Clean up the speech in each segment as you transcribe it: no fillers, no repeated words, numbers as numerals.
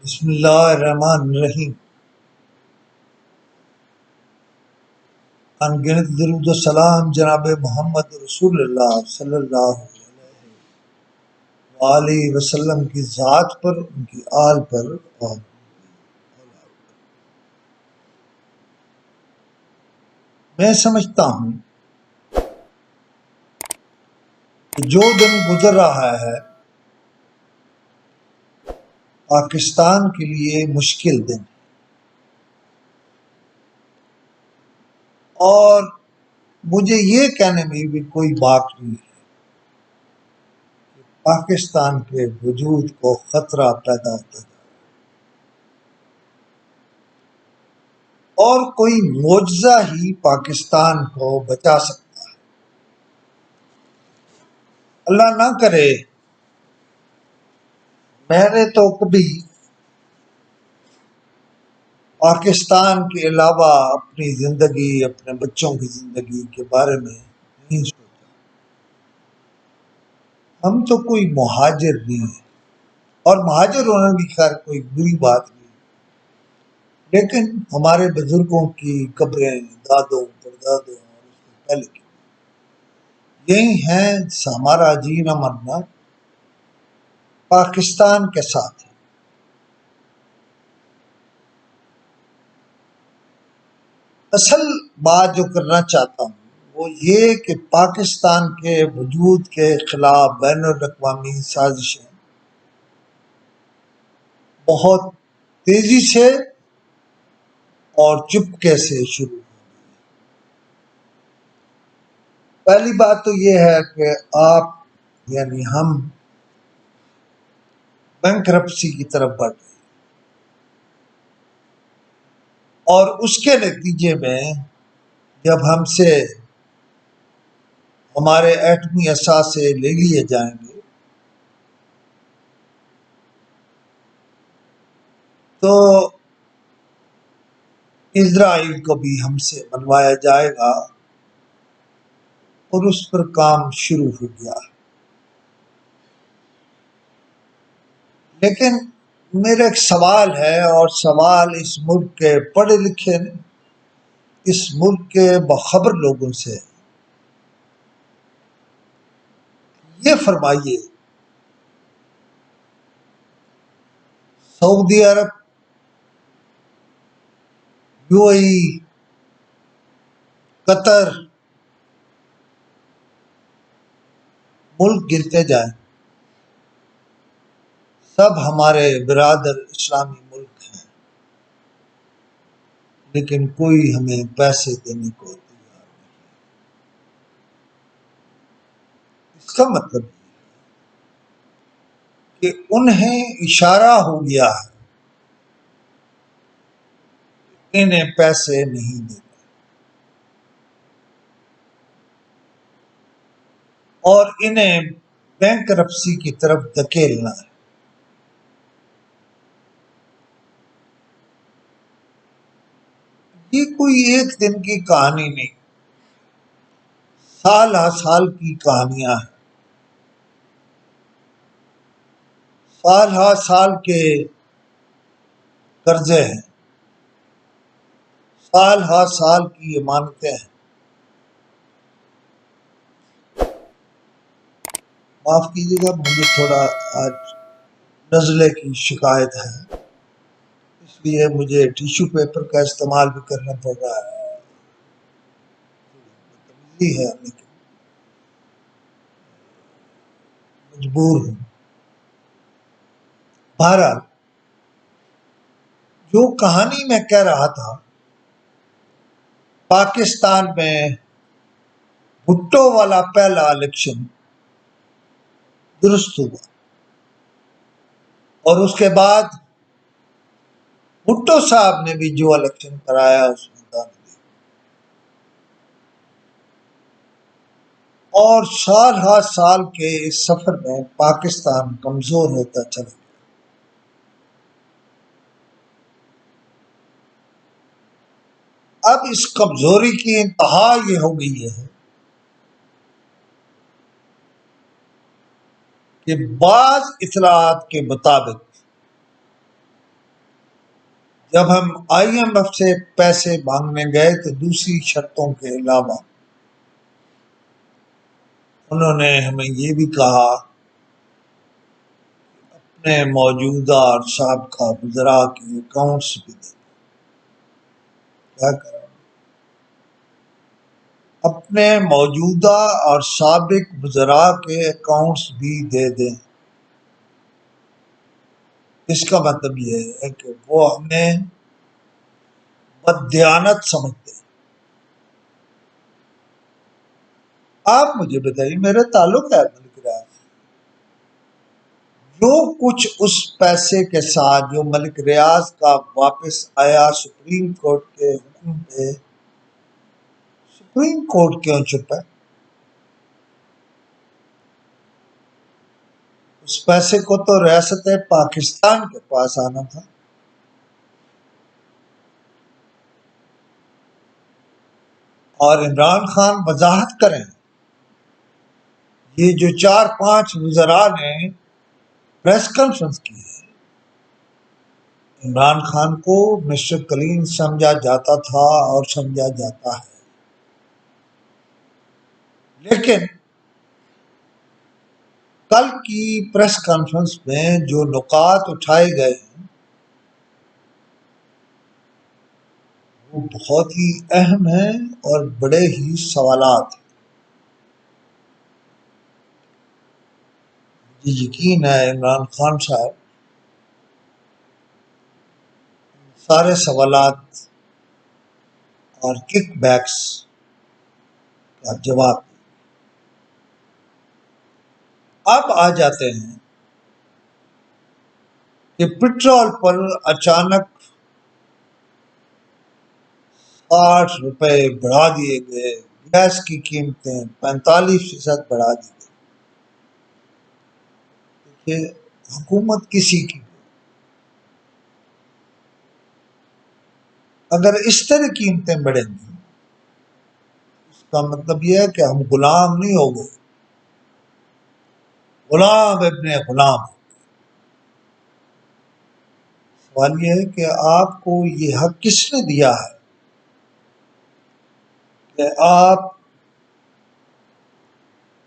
بسم اللہ الرحمن الرحیم۔ انگنت درود و سلام جناب محمد رسول اللہ صلی اللہ علیہ وآلہ وسلم کی ذات پر، ان کی آل پر اور میں سمجھتا ہوں کہ جو دن گزر رہا ہے پاکستان کے لیے مشکل دن، اور مجھے یہ کہنے میں بھی کوئی بات نہیں ہے کہ پاکستان کے وجود کو خطرہ پیدا ہوتا ہے اور کوئی معجزہ ہی پاکستان کو بچا سکتا ہے۔ اللہ نہ کرے، میں نے تو کبھی پاکستان کے علاوہ اپنی زندگی، اپنے بچوں کی زندگی کے بارے میں نہیں سوچا۔ ہم تو کوئی مہاجر نہیں ہیں، اور مہاجر ہونا بھی خیر کوئی بری بات نہیں، لیکن ہمارے بزرگوں کی قبریں، دادوں پردادوں اور اس سے پہلے کی یہی ہیں، ہمارا جینا مرنا پاکستان کے ساتھ ہے۔ اصل بات جو کرنا چاہتا ہوں وہ یہ کہ پاکستان کے وجود کے خلاف بین الاقوامی سازشیں بہت تیزی سے اور چپکے سے شروع ہوئی۔ پہلی بات تو یہ ہے کہ آپ یعنی ہم بینکرپسی کی طرف بڑھ رہے ہیں، اور اس کے نتیجے میں جب ہم سے ہمارے ایٹمی اثاثے لے لیے جائیں گے تو اسرائیل کو بھی ہم سے منوایا جائے گا، اور اس پر کام شروع ہو گیا ہے۔ لیکن میرا ایک سوال ہے، اور سوال اس ملک کے پڑھے لکھے اس ملک کے باخبر لوگوں سے، یہ فرمائیے سعودی عرب، یو اے ای، قطر، ملک گرتے جائیں، سب ہمارے برادر اسلامی ملک ہیں، لیکن کوئی ہمیں پیسے دینے کو تیار نہیں۔ اس کا مطلب کہ انہیں اشارہ ہو گیا ہے کہ انہیں پیسے نہیں دینے، اور انہیں بینکرپسی کی طرف دھکیلنا ہے۔ یہ کوئی ایک دن کی کہانی نہیں، سال ہر سال کی کہانیاں ہیں، سال ہر سال کے قرضے ہیں، سال ہر سال کی امانتیں ہیں۔ معاف کیجیے گا، مجھے تھوڑا آج نزلے کی شکایت ہے، اس لیے مجھے ٹیشو پیپر کا استعمال بھی کرنا پڑ رہا ہے۔ بدتمیزی ہے لیکن مجبور ہوں۔ بہرحال جو کہانی میں کہہ رہا تھا، پاکستان میں بھٹو والا پہلا الیکشن درست ہوا، اور اس کے بعد بھٹو صاحب نے بھی جو الیکشن کرایا اس میں داخل، اور سال ہر سال کے اس سفر میں پاکستان کمزور ہوتا چلا گیا۔ اب اس کمزوری کی انتہا یہ ہو گئی ہے کہ بعض اطلاعات کے مطابق جب ہم IMF سے پیسے مانگنے گئے تو دوسری شرطوں کے علاوہ انہوں نے ہمیں یہ بھی کہا اپنے موجودہ اور سابقہ وزراء کے اکاؤنٹس بھی دے. کیا کریں؟ اپنے موجودہ اور سابق وزراء کے اکاؤنٹس بھی دے دیں. اس کا مطلب یہ ہے کہ وہ ہمیں بددیانت سمجھتے ہیں. آپ مجھے بتائیے، میرا تعلق ہے ملک ریاض سے. جو کچھ اس پیسے کے ساتھ جو ملک ریاض کا واپس آیا سپریم کورٹ کے حکم پہ، سپریم کورٹ کیوں چپ ہے؟ اس پیسے کو تو ریاست پاکستان کے پاس آنا تھا. اور عمران خان وضاحت کریں، یہ جو 4-5 وزراء نے پریس کانفرنس کی ہے، عمران خان کو مسٹر کلین سمجھا جاتا تھا اور سمجھا جاتا ہے، لیکن کل کی پریس کانفرنس میں جو نکات اٹھائے گئے ہیں وہ بہت ہی اہم ہیں اور بڑے ہی سوالات ہیں. مجھے یقین ہے عمران خان صاحب سارے سوالات اور کک بیکس کا جواب دیں. اب آ جاتے ہیں کہ پٹرول پر اچانک 60 روپے بڑھا دیے گئے، گیس کی قیمتیں 45% بڑھا دی گئی. کہ حکومت کسی کی اگر اس طرح قیمتیں بڑھیں گی، اس کا مطلب یہ ہے کہ ہم غلام نہیں ہو گئے، غلام ابن غلام. سوال یہ ہے کہ آپ کو یہ حق کس نے دیا ہے کہ آپ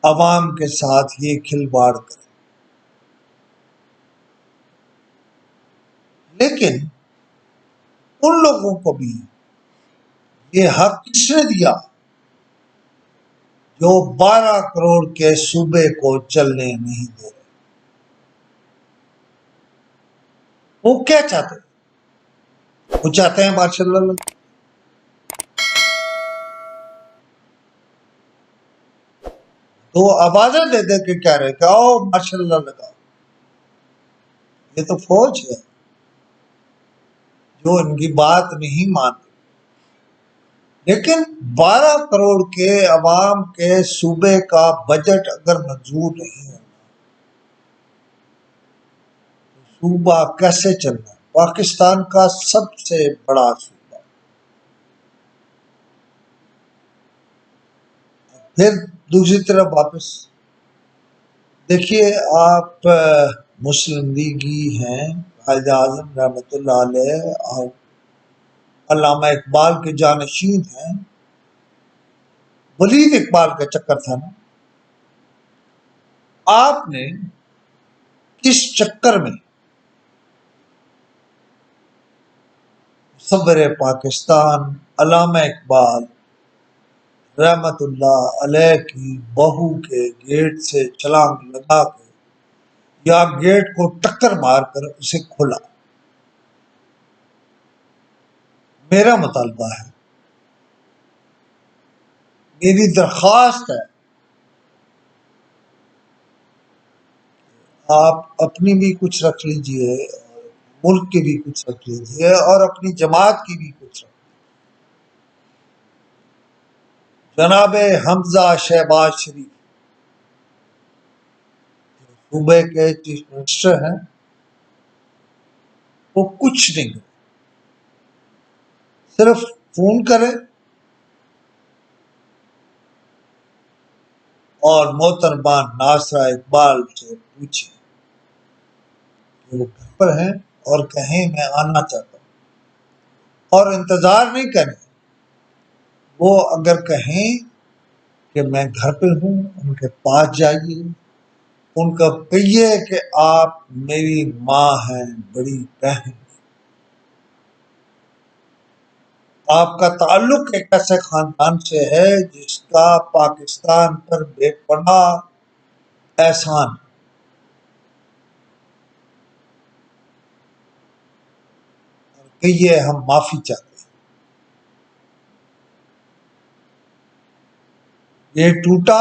عوام کے ساتھ یہ کھلواڑ کریں؟ لیکن ان لوگوں کو بھی یہ حق کس نے دیا جو 12 کروڑ کے صوبے کو چلنے نہیں دے رہے؟ وہ کیا چاہتے ہیں؟ وہ چاہتے ہیں ماشاء اللہ تو آوازیں دے دے کے کہہ رہے کہ آؤ ماشاء اللہ لگاؤ. یہ تو فوج ہے جو ان کی بات نہیں مانتی. لیکن 12 کروڑ کے عوام کے صوبے کا بجٹ اگر منظور نہیں ہوگا تو صوبہ کیسے چلنا ہے؟ پاکستان کا سب سے بڑا صوبہ. پھر دوسری طرف واپس دیکھیے، آپ مسلم لیگی ہیں، قائد اعظم رحمۃ اللہ علیہ اور علامہ اقبال کے جانشین ہیں. ولید اقبال کا چکر تھا نا. آپ نے کس چکر میں مصور پاکستان علامہ اقبال رحمت اللہ علیہ کی بہو کے گیٹ سے چھلانگ لگا کے یا گیٹ کو ٹکر مار کر اسے کھولا؟ میرا مطالبہ ہے، میری درخواست ہے، آپ اپنی بھی کچھ رکھ لیجئے، ملک کی بھی کچھ رکھ لیجئے اور اپنی جماعت کی بھی کچھ رکھ. جناب حمزہ شہباز شریف صوبے کے چیف منسٹر ہیں، وہ کچھ نہیں کرے، صرف فون کرے اور محترمہ ناصرہ اقبال سے پوچھیں کہ وہ گھر پر ہیں اور کہیں میں آنا چاہتا ہوں. اور انتظار نہیں کریں. وہ اگر کہیں کہ میں گھر پہ ہوں، ان کے پاس جائیے، ان کا کہیے کہ آپ میری ماں ہیں، بڑی بہن. آپ کا تعلق ایک ایسے خاندان سے ہے جس کا پاکستان پر بے پناہ احسان. کہیے ہم معافی چاہتے ہیں. یہ ٹوٹا،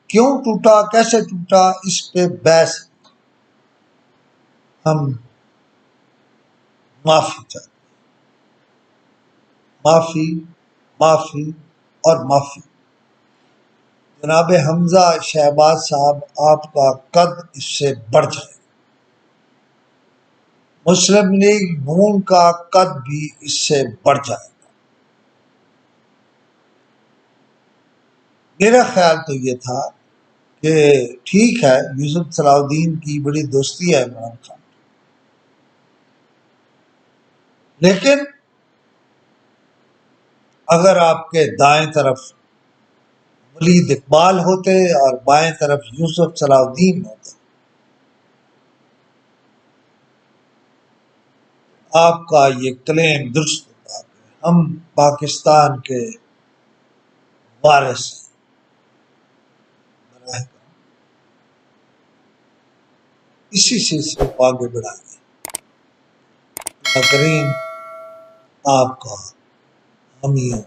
کیوں ٹوٹا، کیسے ٹوٹا، اس پہ بحث. ہم معافی چاہتے ہیں. معافی، معافی اور معافی. جناب حمزہ شہباز صاحب، آپ کا قد اس سے بڑھ جائے. مسلم لیگ نون کا قد بھی اس سے بڑھ جائے. میرا خیال تو یہ تھا کہ ٹھیک ہے، یوسف صلاح الدین کی بڑی دوستی ہے عمران خان، لیکن اگر آپ کے دائیں طرف ولید اقبال ہوتے اور بائیں طرف یوسف صلاح الدین ہوتے، آپ کا یہ کلیم درست ہوتا کہ ہم پاکستان کے وارث ہیں. اسی سلسلے کو آگے بڑھائیے. اللہ کریم آپ کا حامی ہو.